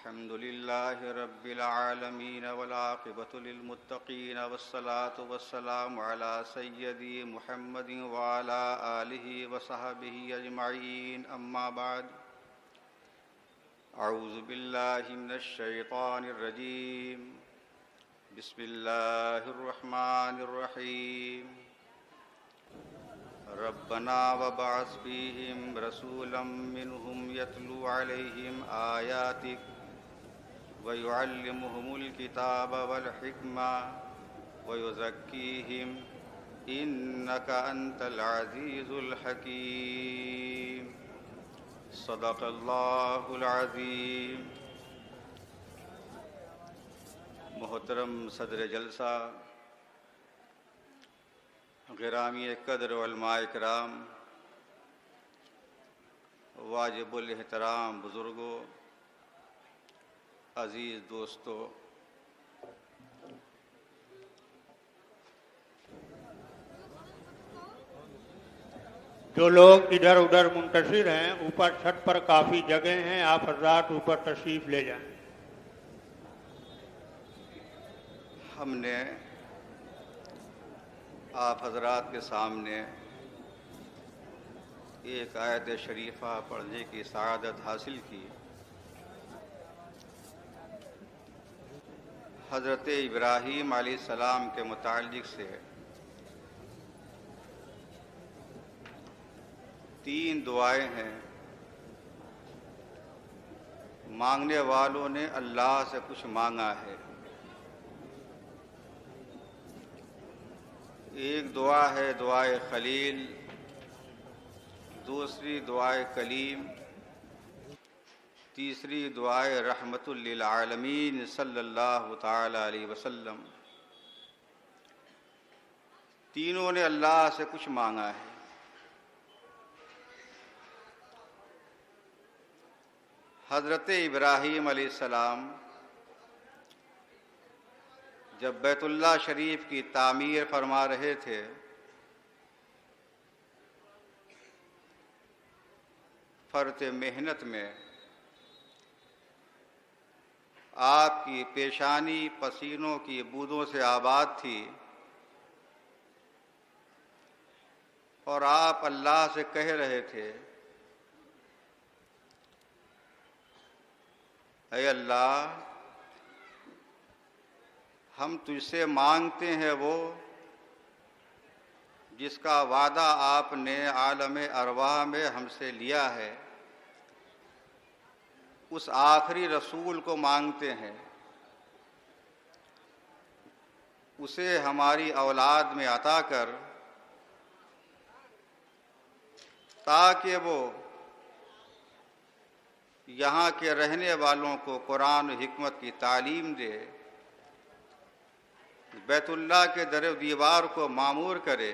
अल्हम्दुलिल्लाहि रब्बिल आलमीन वल आक़िबतु लिल मुत्तक़ीन वस्सलातु वस्सलामु अला सय्यदी मुहम्मदिन व अला आलिहि व सहबिहि अजमईन अम्मा बाद। अऊज़ु बिल्लाहि मिनश शैतानिर रजीम। बिस्मिल्लाहिर रहमानिर रहीम। रब्बना वबअस फ़ीहिम रसूलन मिनहुम यतलू अलैहिम आयातिक वयुअल्लिमुहुमुल किताब वल हिक्मा वयुज़क्कीहिम इन्नका अंतल अज़ीज़ुल हकीम। सदक़ल्लाहुल अज़ीम। मोहतरम सदर जलसा, गिरामी कदर उलमाए किराम, वाजिबुल एहतराम बुज़ुर्गों, अज़ीज़ दोस्तों, जो लोग इधर उधर मुंतशिर हैं, ऊपर छत पर काफ़ी जगह हैं, आप हज़रात ऊपर तशरीफ़ ले जाएं। हमने आप हज़रात के सामने एक आयत शरीफा पढ़ने की सआदत हासिल की। हज़रत इब्राहीम अलैहिस्सलाम के मुताल्लिक़ से 3 दुआएं हैं। मांगने वालों ने अल्लाह से कुछ मांगा है। एक दुआ है दुआए खलील, दूसरी दुआए कलीम, तीसरी दुआए रहमतुल लिल आलमीन सल्लल्लाहु ताला अलैहि वसल्लम। तीनों ने अल्लाह से कुछ मांगा है। हज़रत इब्राहीम अलैहिस्सलाम जब बैतुल्लाह शरीफ की तामीर फरमा रहे थे, फ़र्त मेहनत में आपकी पेशानी पसीनों की बूंदों से आबाद थी और आप अल्लाह से कह रहे थे, ऐ अल्लाह, हम तुझसे मांगते हैं वो जिसका वादा आपने आलम अरवाह में हमसे लिया है। उस आखिरी रसूल को मांगते हैं, उसे हमारी औलाद में अता कर, ताकि वो यहाँ के रहने वालों को कुरान और हिकमत की तालीम दे, बैतुल्लाह के दर दीवार को मामूर करे।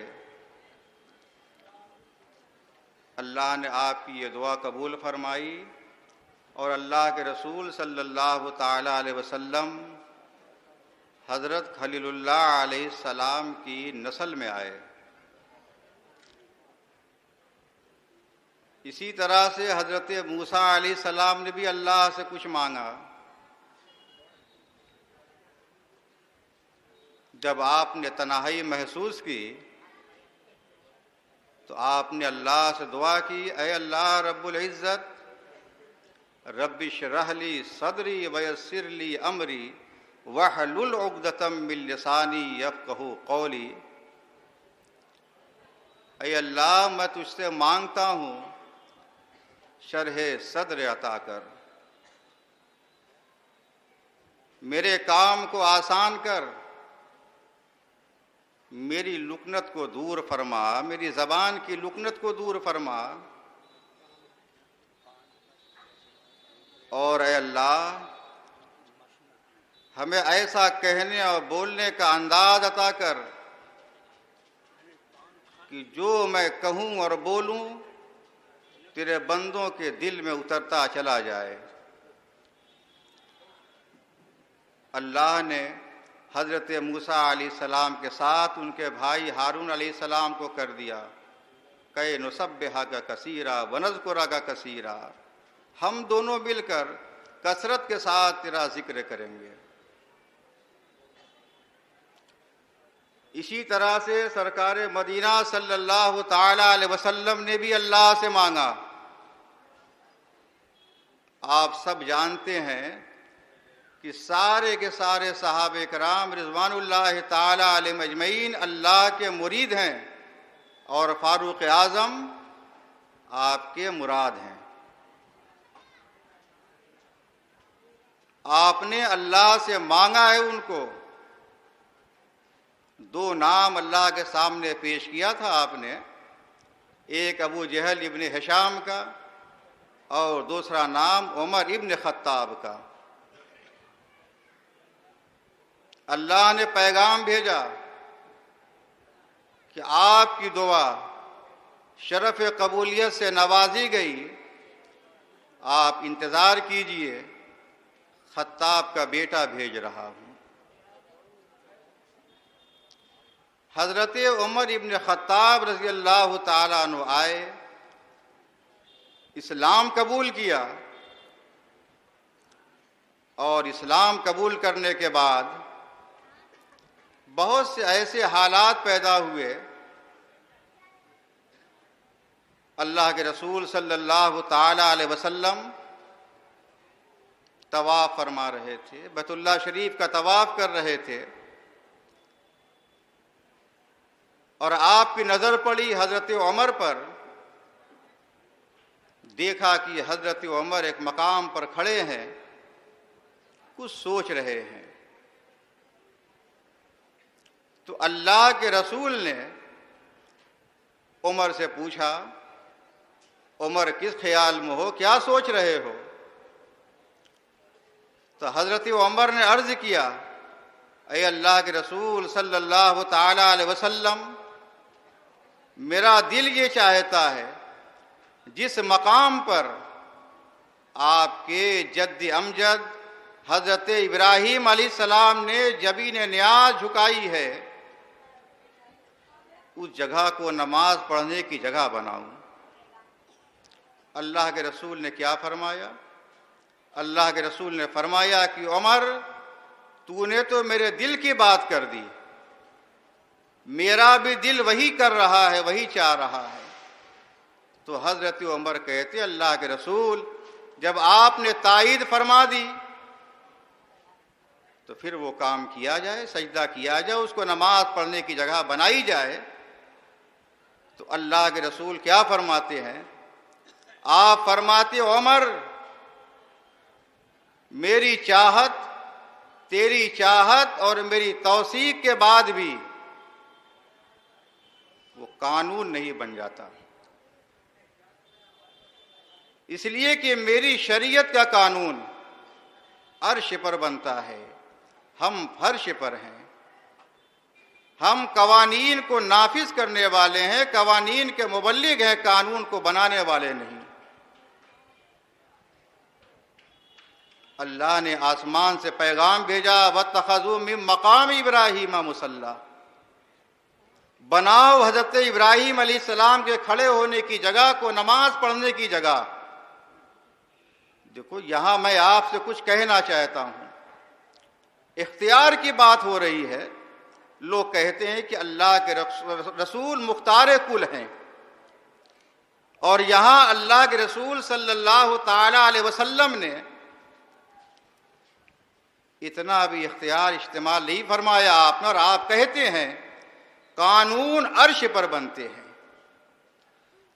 अल्लाह ने आपकी ये दुआ कबूल फरमाई और अल्लाह के रसूल सल्लल्लाहु ताला अलैहि वसल्लम हज़रत खलीलुल्लाह अलैहिस्सलाम की नस्ल में आए। इसी तरह से हज़रत मूसा अलैहिस्सलाम ने भी अल्लाह से कुछ मांगा। जब आपने तन्हाई महसूस की तो आपने अल्लाह से दुआ की, ऐ अल्लाह रब्बुल इज़्ज़त, रब्बि इश्रह ली सदरी वयस्सिर ली अमरी वहलुल उक़दतम मिन लिसानी यफ़क़हू क़ौली। ऐ अल्लाह, मैं तुझसे मांगता हूँ, शरह सद्र अता कर, मेरे काम को आसान कर, मेरी लुकनत को दूर फरमा, मेरी ज़बान की लुकनत को दूर फरमा। और ऐ अल्लाह, हमें ऐसा कहने और बोलने का अंदाज अता कर कि जो मैं कहूँ और बोलूँ तेरे बंदों के दिल में उतरता चला जाए। अल्लाह ने हज़रत मूसा अलैहिस्सलाम के साथ उनके भाई हारून अलैहिस्सलाम को कर दिया, कै नुसब्बिहा का कसीरा व नज़कुरा का कसीरा। हम दोनों मिलकर कसरत के साथ तेरा जिक्र करेंगे। इसी तरह से सरकार मदीना सल्लल्लाहु ताला अलैहि वसल्लम ने भी अल्लाह से मांगा। आप सब जानते हैं कि सारे के सारे सहाबे कराम रिज़वानुल्लाह ताला अलैहिम अजमईन अल्लाह के मुरीद हैं और फारूक आज़म आपके मुराद हैं। आपने अल्लाह से मांगा है उनको। दो नाम अल्लाह के सामने पेश किया था आपने, एक अबू जहल इब्न हिशाम का और दूसरा नाम उमर इब्न खत्ताब का। अल्लाह ने पैगाम भेजा कि आपकी दुआ शरफ कबूलियत से नवाजी गई, आप इंतज़ार कीजिए, खत्ताब का बेटा भेज रहा हूँ। हज़रत उमर इब्न खत्ताब रज़ी अल्लाह ताला अन्हु आए, इस्लाम कबूल किया और इस्लाम कबूल करने के बाद बहुत से ऐसे हालात पैदा हुए। अल्लाह के रसूल सल्लल्लाहु ताला अलैहि वसल्लम तवाफ़ फरमा रहे थे, बैतुल्लाह शरीफ का तवाफ़ कर रहे थे और आपकी नज़र पड़ी हज़रत उमर पर। देखा कि हज़रत उमर एक मकाम पर खड़े हैं, कुछ सोच रहे हैं। तो अल्लाह के रसूल ने उमर से पूछा, उमर किस ख्याल में हो, क्या सोच रहे हो? तो हज़रत उमर ने अर्ज़ किया, ऐ अल्लाह के रसूल सल्लल्लाहु ताला अलैहि वसल्लम, मेरा दिल ये चाहता है जिस मकाम पर आपके जद्द अमजद हज़रत इब्राहीम अलैहिस्सलाम ने जबीन न्याज झुकाई है, उस जगह को नमाज पढ़ने की जगह बनाऊं। अल्लाह के रसूल ने क्या फरमाया? अल्लाह के रसूल ने फरमाया कि उमर, तूने तो मेरे दिल की बात कर दी, मेरा भी दिल वही कर रहा है, वही चाह रहा है। तो हज़रत उमर कहते, अल्लाह के रसूल, जब आपने तायीद फरमा दी तो फिर वो काम किया जाए, सजदा किया जाए, उसको नमाज पढ़ने की जगह बनाई जाए। तो अल्लाह के रसूल क्या फरमाते हैं? आप फरमाते, उमर, मेरी चाहत, तेरी चाहत और मेरी तौसीक के बाद भी वो कानून नहीं बन जाता, इसलिए कि मेरी शरीयत का कानून अर्श पर बनता है, हम फर्श पर हैं। हम कवानीन को नाफिज करने वाले हैं, कवानीन के मुबल्लिग हैं, कानून को बनाने वाले नहीं। अल्लाह ने आसमान से पैगाम भेजा, वत्तखज़ू मिन मकाम इब्राहीम मुसल्ला, बनाओ हज़रत इब्राहीम अलैहिस्सलाम के खड़े होने की जगह को नमाज पढ़ने की जगह। देखो, यहां मैं आपसे कुछ कहना चाहता हूं, इख्तियार की बात हो रही है। लोग कहते हैं कि अल्लाह के रसूल मुख्तार कुल हैं और यहां अल्लाह के रसूल सल्लल्लाहु ताला अलैहि वसल्लम ने इतना भी इख्तियार इस्तेमाल नहीं फरमाया आपने, और आप कहते हैं कानून अर्श पर बनते हैं।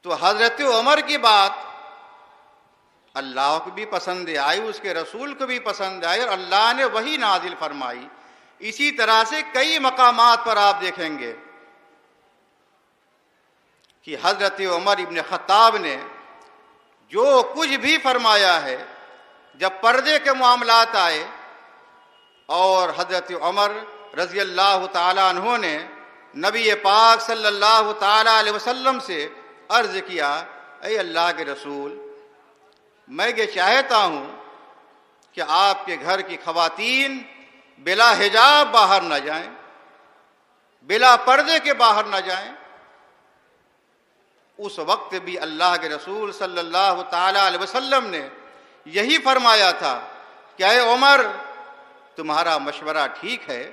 तो हजरत उमर की बात अल्लाह को भी पसंद आई, उसके रसूल को भी पसंद आई और अल्लाह ने वही नाजिल फरमाई। इसी तरह से कई मकामात पर आप देखेंगे कि हजरत उमर इब्न खत्ताब ने जो कुछ भी फरमाया है, जब पर्दे के मामलात आए और हजरत उमर रज़ी अल्लाह ताला अन्हु ने नबी पाक सल्लल्लाहु ताला अलैहि वसल्लम से अर्ज़ किया, ऐ अल्लाह के रसूल, मैं ये चाहता हूँ कि आपके घर की ख़वातीन बिला हिजाब बाहर न जाएं, बिला पर्दे के बाहर न जाएं। उस वक्त भी अल्लाह के रसूल सल्लल्लाहु ताला अलैहि वसल्लम ने यही फरमाया था क्या है उमर, तुम्हारा मशवरा ठीक है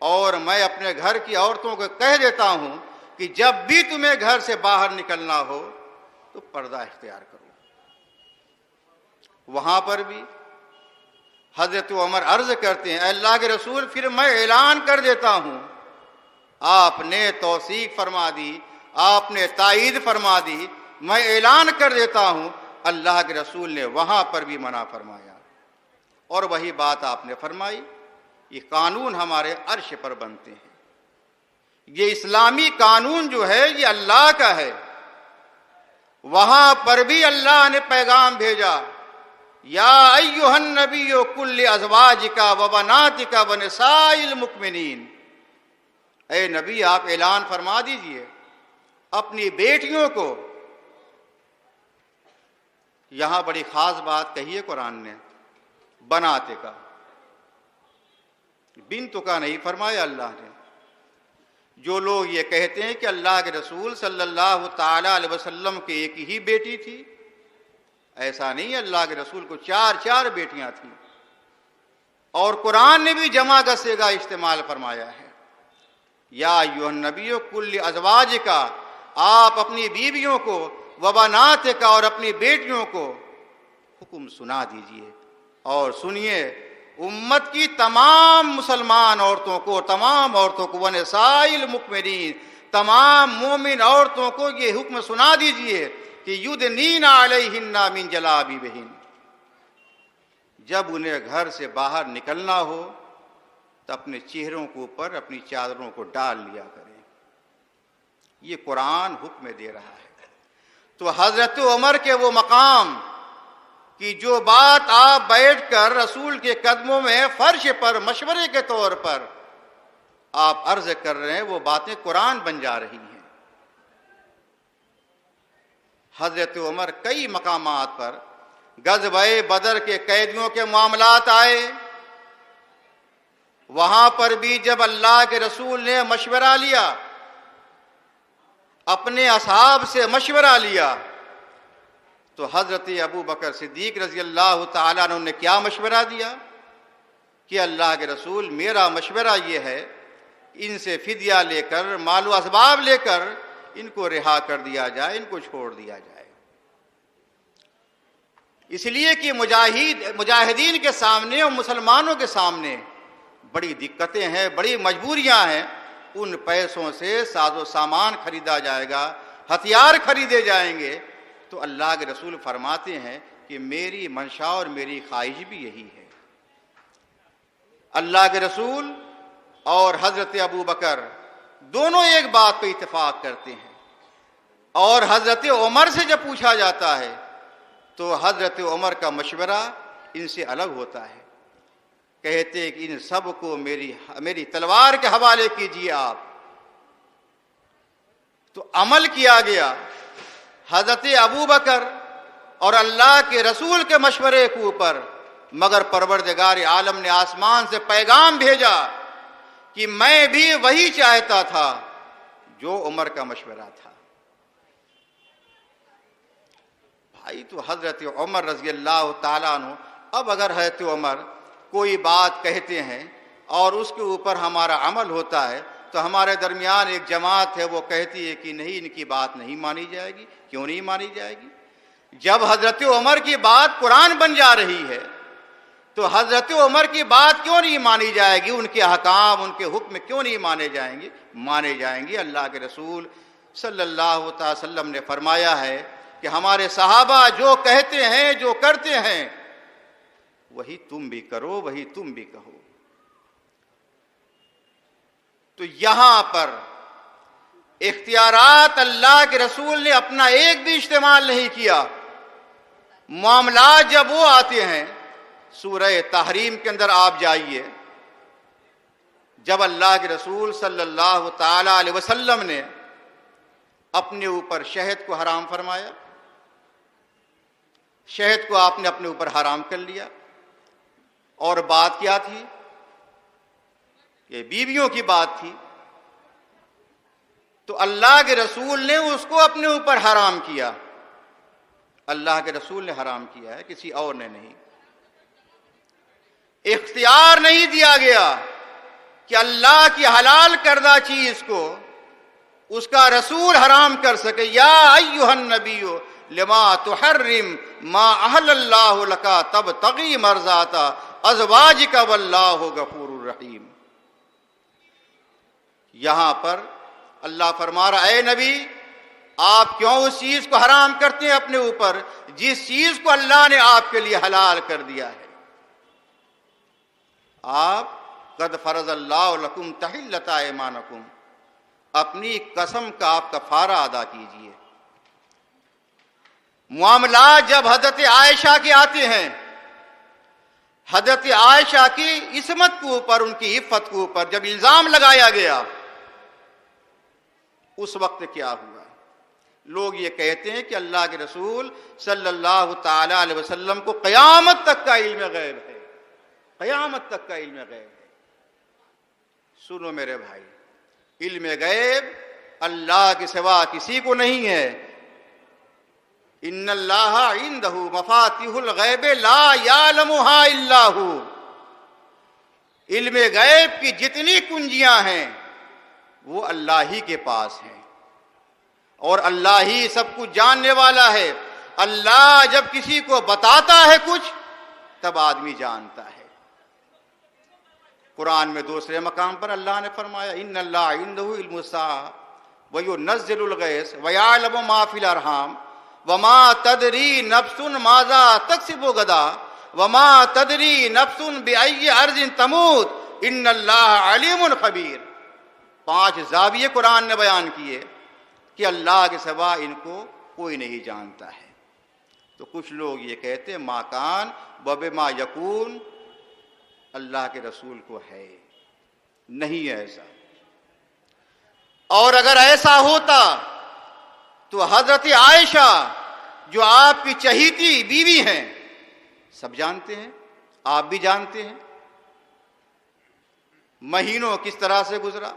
और मैं अपने घर की औरतों को कह देता हूं कि जब भी तुम्हें घर से बाहर निकलना हो तो पर्दा इख्तियार करो। वहां पर भी हजरत उमर अर्ज करते हैं, अल्लाह के रसूल फिर मैं ऐलान कर देता हूं। आपने तौसीक फरमा दी, आपने तायीद फरमा दी, मैं ऐलान कर देता हूं। अल्लाह के रसूल ने वहां पर भी मना फरमाया और वही बात आपने फरमाई। ये कानून हमारे अर्श पर बनते हैं। ये इस्लामी कानून जो है ये अल्लाह का है। वहां पर भी अल्लाह ने पैगाम भेजा, या अय्युहन नबिय्यु कुल्लि अज़वाजिका व बनातिका व निसाइल मुमिनीन, ए नबी आप ऐलान फरमा दीजिए अपनी बेटियों को। यहां बड़ी खास बात कही है कुरान ने, बनाते का, बिन्त का नहीं फरमाया अल्लाह ने। जो लोग ये कहते हैं कि अल्लाह के रसूल सल्लल्लाहु ताला अलैहि वसल्लम के एक ही बेटी थी, ऐसा नहीं। अल्लाह के रसूल को 4 बेटियां थी और कुरान ने भी जमा का सेगा इस्तेमाल फरमाया है। या अय्युहन नबिय्यु कुल्लि अज़वाजिका, आप अपनी बीवियों को, व बनातिका और अपनी बेटियों को हुक्म सुना दीजिए। और सुनिए, उम्मत की तमाम मुसलमान औरतों को, तमाम औरतों को, व निसाइल मुमिनीन, तमाम मोमिन औरतों को ये हुक्म सुना दीजिए कि युदनीना अलैहिन्ना मिन जलाबिबिहिन, जब उन्हें घर से बाहर निकलना हो तो अपने चेहरों के ऊपर अपनी चादरों को डाल लिया करें। ये कुरान हुक्म दे रहा है। तो हजरत उमर के वो मकाम कि जो बात आप बैठकर रसूल के कदमों में फर्श पर मशवरे के तौर पर आप अर्ज कर रहे हैं, वो बातें कुरान बन जा रही हैं। हजरत उमर कई मकामात पर गज़वे बदर के कैदियों के मामलात आए, वहां पर भी जब अल्लाह के रसूल ने मशवरा लिया, अपने असहाब से मशवरा लिया, तो हजरत अबू बकर सिद्दीक रजी अल्लाह ताला अन्हु ने क्या मशवरा दिया कि अल्लाह के रसूल, मेरा मशवरा ये है, इनसे फिदिया लेकर, मालो असबाब लेकर इनको रिहा कर दिया जाए, इनको छोड़ दिया जाए। इसलिए कि मुजाहिदीन के सामने और मुसलमानों के सामने बड़ी दिक्कतें हैं, बड़ी मजबूरियां हैं। उन पैसों से साजो सामान खरीदा जाएगा, हथियार खरीदे जाएंगे। तो अल्लाह के रसूल फरमाते हैं कि मेरी मंशा और मेरी ख्वाहिश भी यही है। अल्लाह के रसूल और हजरत अबू बकर दोनों एक बात पर इत्तेफाक करते हैं। और हजरत उमर से जब पूछा जाता है तो हजरत उमर का मशवरा इनसे अलग होता है। कहते कि इन सब को मेरी तलवार के हवाले कीजिए आप। तो अमल किया गया। हजरत अबू बकर और अल्लाह के रसूल के मशवरे के ऊपर, मगर परवरदिगार आलम ने आसमान से पैगाम भेजा कि मैं भी वही चाहता था जो उमर का मशवरा था। भाई, तो हजरत उमर रजी अल्लाह ताला अन्हु, अब अगर हजरत उमर कोई बात कहते हैं और उसके ऊपर हमारा अमल होता है, तो हमारे दरमियान एक जमात है वो कहती है कि नहीं, इनकी बात नहीं मानी जाएगी। क्यों नहीं मानी जाएगी? जब हजरत उमर की बात कुरान बन जा रही है तो हजरत उमर की बात क्यों नहीं मानी जाएगी? उनके अहकाम, उनके हुक्म क्यों नहीं माने जाएंगे? माने जाएंगे। अल्लाह के रसूल सल्लल्लाहु अलैहि वसल्लम ने फरमाया है कि हमारे सहाबा जो कहते हैं, जो करते हैं, वही तुम भी करो, वही तुम भी कहो। तो यहां पर इख्तियारात अल्लाह के रसूल ने अपना एक भी इस्तेमाल नहीं किया। मामला जब वो आते हैं, सूरह तहरीम के अंदर आप जाइए, जब अल्लाह के रसूल सल्लल्लाहु ताला अलैहि वसल्लम ने अपने ऊपर शहद को हराम फरमाया, शहद को आपने अपने ऊपर हराम कर लिया। और बात क्या थी? ये बीवियों की बात थी। तो अल्लाह के रसूल ने उसको अपने ऊपर हराम किया। अल्लाह के रसूल ने हराम किया है, किसी और ने नहीं। इख्तियार नहीं दिया गया कि अल्लाह की हलाल करदा चीज को उसका रसूल हराम कर सके। या अय्युहन नबियो लिमा तुहर्रिम मा अहल्लल्लाहु लका तबतगी मर्ज़ाता अज़वाजिका वल्लाहु गफूरुर रहीम। यहां पर अल्लाह फरमा रहा है, नबी आप क्यों उस चीज को हराम करते हैं अपने ऊपर जिस चीज को अल्लाह ने आपके लिए हलाल कर दिया है। आप कद फरज़ल्लाहु लकुम तहिल्लता ऐमानकुम, अपनी कसम का आप कफारा अदा कीजिए। मामला जब हजरत आयशा के आते हैं, हजरत आयशा की इस्मत के ऊपर, उनकी इफ़्फ़त के ऊपर जब इल्जाम लगाया गया, उस वक्त क्या हुआ? लोग ये कहते हैं कि अल्लाह के रसूल सल्लल्लाहु ताला अलैहि वसल्लम को क़यामत तक का इल्म गैब है, क़यामत तक का इल्म गैब है। सुनो मेरे भाई, इल्म गैब अल्लाह के सिवा किसी को नहीं है। इन्नल्लाह इंदहु मफातिहुल गैब ला यालमुहा इल्ला हु। इल्म गैब की जितनी कुंजियां हैं वो अल्लाह ही के पास है और अल्लाह ही सब कुछ जानने वाला है। अल्लाह जब किसी को बताता है कुछ, तब आदमी जानता है। कुरान में दूसरे मकाम पर अल्लाह ने फरमाया, इन्नल्लाह इंदहु इल्मुस्साअ व युनज़्ज़िलुल गैस व यअलमु मा फिल अरहाम व मा तदरी नफ्सुन माज़ा तक्सिबु गदा व मा तदरी नफ्सुन बिअय्यि अर्ज़िन तमूत इन्नल्लाह अलीमुन खबीर। 5 ज़ाविये कुरान ने बयान किए कि अल्लाह के सिवा इनको कोई नहीं जानता है। तो कुछ लोग ये कहते हैं माकान बबेमा यकून, अल्लाह के रसूल को है, नहीं है ऐसा। और अगर ऐसा होता तो हजरत आयशा जो आपकी चहीती बीवी हैं, सब जानते हैं, आप भी जानते हैं, महीनों किस तरह से गुजरा,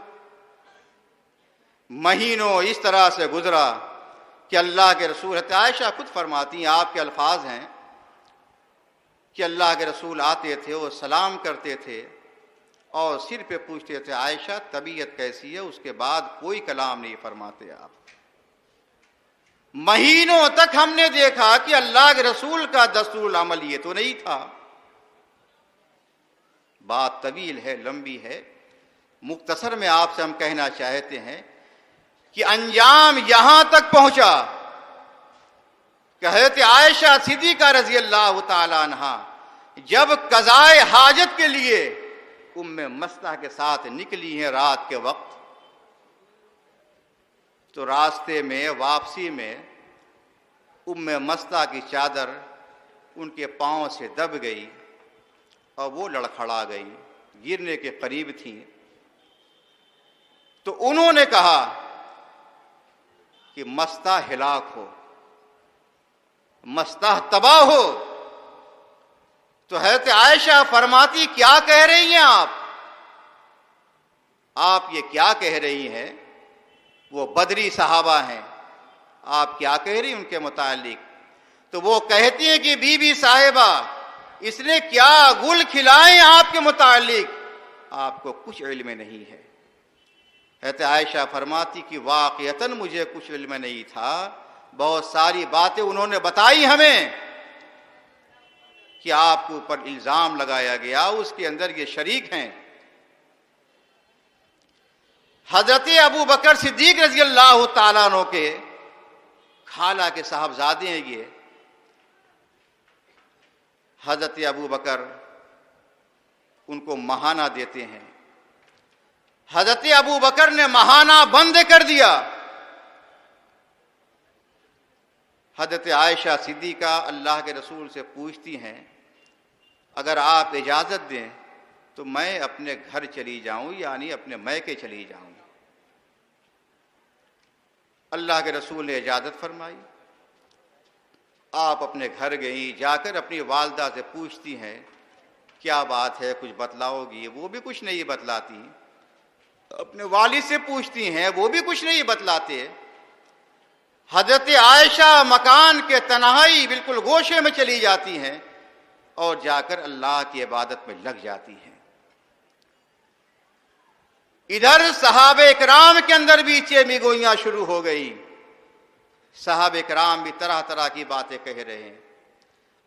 महीनों इस तरह से गुजरा कि अल्लाह के रसूल, हज़रत आयशा खुद फरमाती हैं, आपके अल्फाज हैं कि अल्लाह के रसूल आते थे, वो सलाम करते थे और सिर पे पूछते थे आयशा तबीयत कैसी है, उसके बाद कोई कलाम नहीं फरमाते आप। महीनों तक हमने देखा कि अल्लाह के रसूल का दस्तूर अमल ये तो नहीं था। बात तवील है, लंबी है, मुख्तसर में आपसे हम कहना चाहते हैं कि अंजाम यहां तक पहुंचा कि हज़रत आयशा सिद्दीक़ा रज़ी अल्लाह ताला अन्हा जब क़ज़ाए हाजत के लिए उम्मे मस्ता के साथ निकली हैं रात के वक्त, तो रास्ते में वापसी में उम्मे मस्ता की चादर उनके पांव से दब गई और वो लड़खड़ा गई, गिरने के करीब थी। तो उन्होंने कहा कि मस्ता हिलाक हो, मस्ता तबाह हो। तो हज़रत आयशा फरमाती क्या कह रही हैं आप ये क्या कह रही हैं? वो बदरी सहाबा हैं, आप क्या कह रही उनके मुतालिक? तो वो कहती हैं कि बीबी साहिबा इसने क्या गुल खिलाए आपके मुतालिक, आपको कुछ इल्म नहीं है। हज़रत आयशा फरमाती कि वाक़ियतन मुझे कुछ इल्म नहीं था, बहुत सारी बातें उन्होंने बताई हमें कि आपके ऊपर इल्जाम लगाया गया, उसके अंदर ये शरीक हैं। हजरत अबू बकर सिद्दीक रज़ी अल्लाह ताला अन्हु के खाला के साहबजादे हैं ये। हजरत अबू बकर उनको महाना देते हैं, हजरत अबू बकर ने महाना बंद कर दिया। हजरत आयशा सिद्दीक़ा अल्लाह के रसूल से पूछती हैं अगर आप इजाज़त दें तो मैं अपने घर चली जाऊं, यानी अपने मैके चली जाऊं। अल्लाह के रसूल ने इजाज़त फरमाई। आप अपने घर गई, जाकर अपनी वालदा से पूछती हैं क्या बात है, कुछ बतलाओगी? वो भी कुछ नहीं बतलाती। अपने वालिद से पूछती हैं, वो भी कुछ नहीं बतलाते। हजरत आयशा मकान के तन्हाई बिल्कुल गोशे में चली जाती हैं और जाकर अल्लाह की इबादत में लग जाती हैं। इधर सहाबे किराम के अंदर भी चेमीगोइयां शुरू हो गई। सहाबे किराम भी तरह तरह की बातें कह रहे हैं।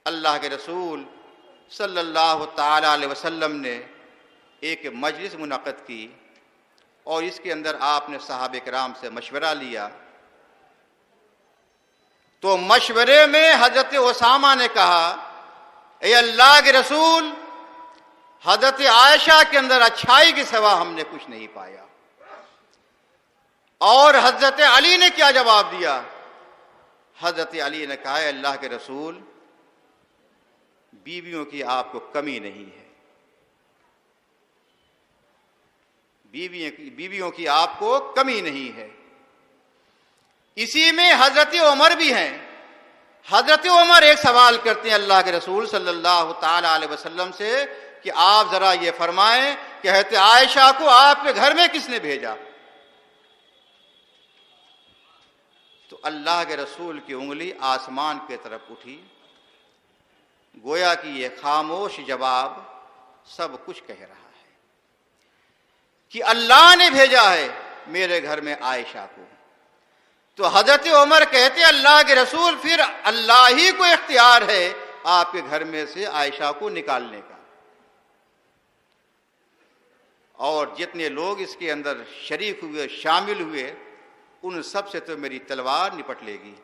अल्लाह के रसूल सल्लल्लाहु ताला अलैहि वसल्लम ने एक मजलिस मुनक़्क़द की और इसके अंदर आपने सहाबे किराम से मशवरा लिया। तो मशवरे में हजरत उसामा ने कहा, ए अल्लाह के रसूल, हजरत आयशा के अंदर अच्छाई के सिवा हमने कुछ नहीं पाया। और हजरत अली ने क्या जवाब दिया? हजरत अली ने कहा, अल्लाह के रसूल, बीवियों की आपको कमी नहीं है, बीवियों की आपको कमी नहीं है। इसी में हजरत उमर भी हैं। हजरत उमर एक सवाल करते हैं अल्लाह के रसूल सल्लल्लाहु ताला अलैहि वसल्लम से कि आप जरा ये फरमाएं, कहते आयशा को आपके घर में किसने भेजा? तो अल्लाह के रसूल की उंगली आसमान की तरफ उठी, गोया कि ये खामोश जवाब सब कुछ कह रहा है कि अल्लाह ने भेजा है मेरे घर में आयशा को। तो हजरत उमर कहते अल्लाह के रसूल, फिर अल्लाह ही को इख्तियार है आपके घर में से आयशा को निकालने का। और जितने लोग इसके अंदर शरीक हुए, शामिल हुए, उन सब से तो मेरी तलवार निपट लेगी।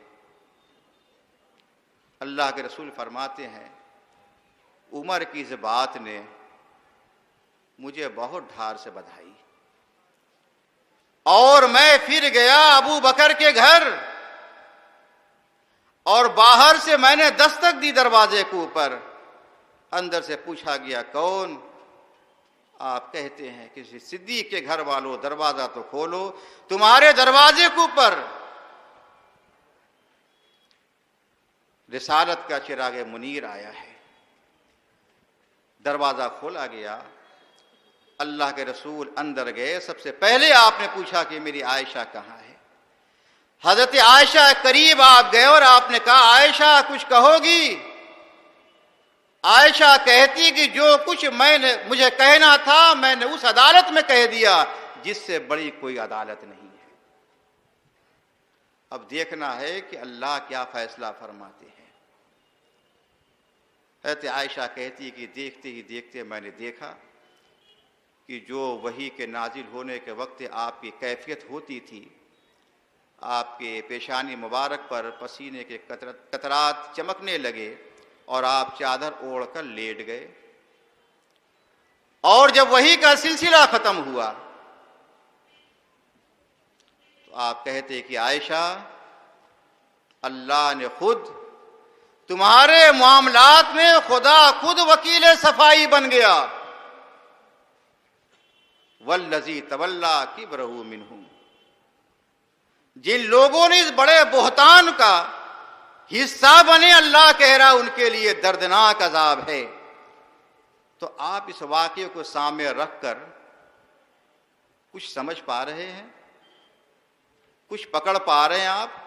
अल्लाह के रसूल फरमाते हैं, उमर की इस बात ने मुझे बहुत ढार से बधाई और मैं फिर गया अबू बकर के घर और बाहर से मैंने दस्तक दी दरवाजे के ऊपर। अंदर से पूछा गया, कौन? आप कहते हैं किसी सिद्दीक के घर वालों, दरवाजा तो खोलो, तुम्हारे दरवाजे के ऊपर रिसालत का चिराग मुनीर आया है। दरवाजा खोला गया, अल्लाह के रसूल अंदर गए। सबसे पहले आपने पूछा कि मेरी आयशा कहाँ है? हजरत आयशा करीब आप गए और आपने कहा, आयशा कुछ कहोगी? आयशा कहती कि जो कुछ मुझे कहना था मैंने उस अदालत में कह दिया जिससे बड़ी कोई अदालत नहीं है। अब देखना है कि अल्लाह क्या फैसला फरमाते हैं। हजरत आयशा कहती कि देखते ही देखते मैंने देखा कि जो वही के नाजिल होने के वक्त आपकी कैफियत होती थी, आपके पेशानी मुबारक पर पसीने के कतरात चमकने लगे और आप चादर ओढ़कर लेट गए। और जब वही का सिलसिला खत्म हुआ तो आप कहते कि आयशा, अल्लाह ने खुद तुम्हारे मामलात में खुदा खुद वकील सफाई बन गया। वल्लज़ी तवल्ला किब्रहु मिनहुम, जिन लोगों ने इस बड़े बोहतान का हिस्सा बने, अल्लाह कह रहा उनके लिए दर्दनाक अजाब है। तो आप इस वाक़े को सामने रखकर कुछ समझ पा रहे हैं, कुछ पकड़ पा रहे हैं आप?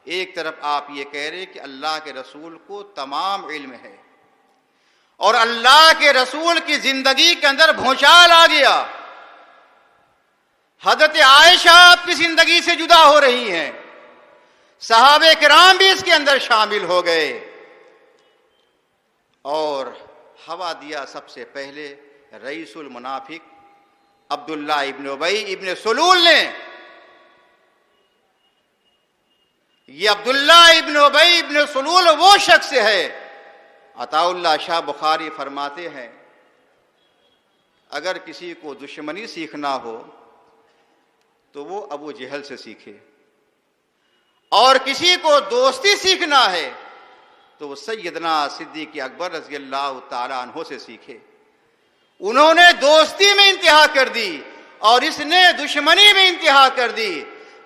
एक तरफ आप ये कह रहे कि अल्लाह के रसूल को तमाम इल्म है और अल्लाह के रसूल की जिंदगी के अंदर भूचाल आ गया। हजरत आयशा आपकी जिंदगी से जुदा हो रही हैं, सहाबे किराम भी इसके अंदर शामिल हो गए और हवा दिया सबसे पहले रईसुल मुनाफिक अब्दुल्ला इब्न उबई इब्न सलूल ने। ये अब्दुल्ला इब्न उबई इब्न सलूल वो शख्स है, अताउल्लाह शाह बुखारी फरमाते हैं, अगर किसी को दुश्मनी सीखना हो तो वो अबू जहल से सीखे, और किसी को दोस्ती सीखना है तो वो सैयदना सिद्दीक़ अकबर रज़ियल्लाहु ताला अन्हु से सीखे। उन्होंने दोस्ती में इंतहा कर दी और इसने दुश्मनी में इंतहा कर दी,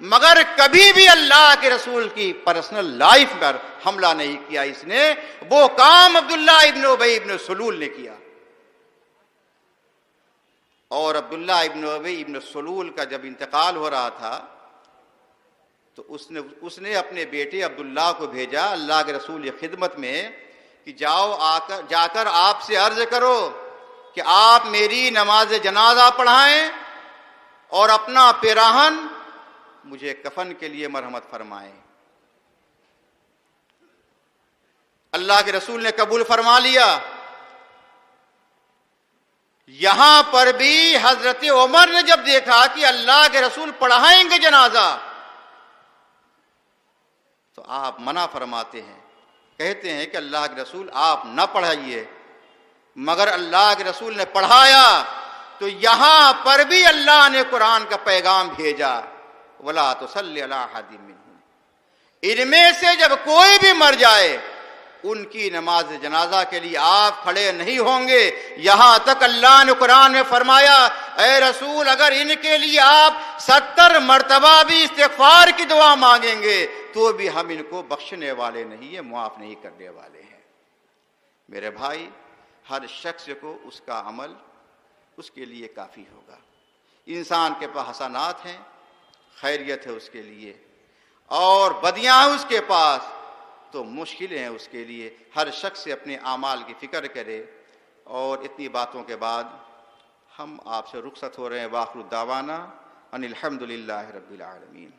मगर कभी भी अल्लाह के रसूल की पर्सनल लाइफ पर हमला नहीं किया इसने। वो काम अब्दुल्ला इब्न उबई इब्न सलूल ने किया। और अब्दुल्ला इब्न उबई इब्न सलूल का जब इंतकाल हो रहा था तो उसने अपने बेटे अब्दुल्ला को भेजा अल्लाह के रसूल की खिदमत में कि जाकर आपसे अर्ज करो कि आप मेरी नमाज जनाजा पढ़ाएं और अपना पिराहन मुझे कफन के लिए मरहमत फरमाएं। अल्लाह के रसूल ने कबूल फरमा लिया। यहां पर भी हजरत उमर ने जब देखा कि अल्लाह के रसूल पढ़ाएंगे जनाजा, तो आप मना फरमाते हैं, कहते हैं कि अल्लाह के रसूल आप न पढ़ाइए। मगर अल्लाह के रसूल ने पढ़ाया तो यहां पर भी अल्लाह ने कुरान का पैगाम भेजा, वला तुसल्ली अला अहदिन मिनहुम, इनमें से जब कोई भी मर जाए उनकी नमाज जनाजा के लिए आप खड़े नहीं होंगे। यहां तक अल्लाह ने कुरान में फरमाया, ऐ रसूल अगर इनके लिए आप 70 मर्तबा भी इस्तिग़फ़ार की दुआ मांगेंगे तो भी हम इनको बख्शने वाले नहीं है, मुआफ नहीं करने वाले हैं। मेरे भाई, हर शख्स को उसका अमल उसके लिए काफ़ी होगा। इंसान के पास हसनात हैं, खैरियत है उसके लिए, और बदियाँ हैं उसके पास तो मुश्किलें हैं उसके लिए। हर शख्स से अपने आमाल की फ़िक्र करे। और इतनी बातों के बाद हम आपसे रुखसत हो रहे हैं। वाखिर दावाना अनिल हम्दुलिल्लाहि रब्बिल आलमीन।